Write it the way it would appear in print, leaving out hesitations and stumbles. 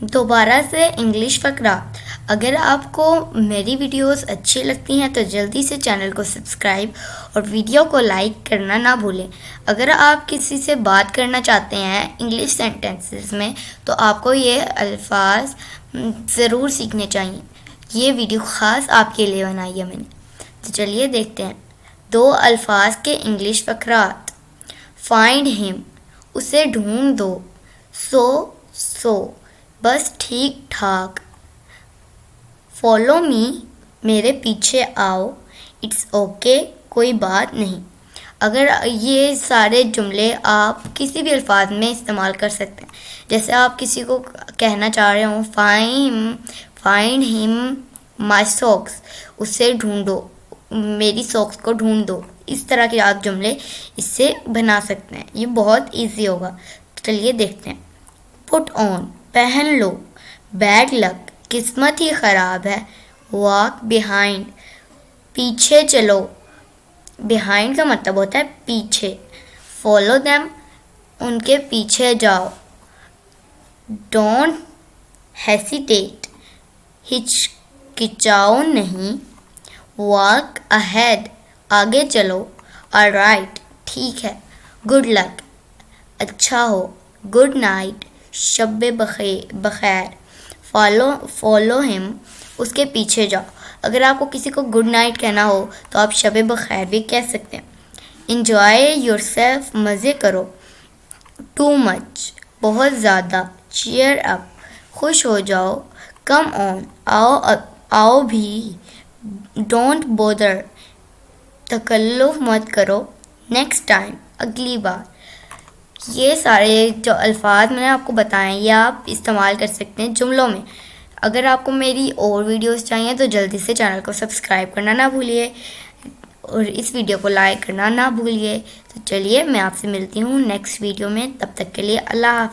दोबारा से इंग्लिश फकरा। अगर आपको मेरी वीडियोस अच्छी लगती हैं तो जल्दी से चैनल को सब्सक्राइब और वीडियो को लाइक करना ना भूलें। अगर आप किसी से बात करना चाहते हैं इंग्लिश सेंटेंसेस में तो आपको ये अल्फाज ज़रूर सीखने चाहिए। ये वीडियो ख़ास आपके लिए बनाई है मैंने। तो चलिए देखते हैं 2 अल्फाज के इंग्लिश फकरात। फाइंड हिम, उसे ढूंढ दो। सो बस ठीक ठाक। फॉलो मी, मेरे पीछे आओ। इट्स ओके, कोई बात नहीं। अगर ये सारे जुमले आप किसी भी अल्फाज में इस्तेमाल कर सकते हैं। जैसे आप किसी को कहना चाह रहे हो फाइंड हिम माई सॉक्स, उसे ढूंढो, मेरी सॉक्स को ढूंढ दो। इस तरह के आप जुमले इससे बना सकते हैं। ये बहुत इजी होगा। तो चलिए देखते हैं। पुट ऑन, पहन लो। बैड लक, किस्मत ही ख़राब है। वॉक बिहाइंड, पीछे चलो। बिहाइंड का मतलब होता है पीछे। फॉलो देम, उनके पीछे जाओ। डोंट हेसिटेट, हिचकिचाओ नहीं। वॉक अहेड, आगे चलो। ऑलराइट, ठीक है। गुड लक, अच्छा हो। गुड नाइट, शब्बे बखैर। फॉलो हिम, उसके पीछे जाओ। अगर आपको किसी को गुड नाइट कहना हो तो आप शब्बे बखैर भी कह सकते हैं। इंजॉय योरसेल्फ, मज़े करो। टू मच, बहुत ज़्यादा। चीयर अप, खुश हो जाओ। कम ऑन, आओ भी। डोंट बोदर, तकल्लुफ़ मत करो। नेक्स्ट टाइम, अगली बार। ये सारे जो अल्फाज मैंने आपको बताए ये आप इस्तेमाल कर सकते हैं जुमलों में। अगर आपको मेरी और वीडियोस चाहिए तो जल्दी से चैनल को सब्सक्राइब करना ना भूलिए और इस वीडियो को लाइक करना ना भूलिए। तो चलिए मैं आपसे मिलती हूँ नेक्स्ट वीडियो में। तब तक के लिए अल्लाह हाफ़िज़।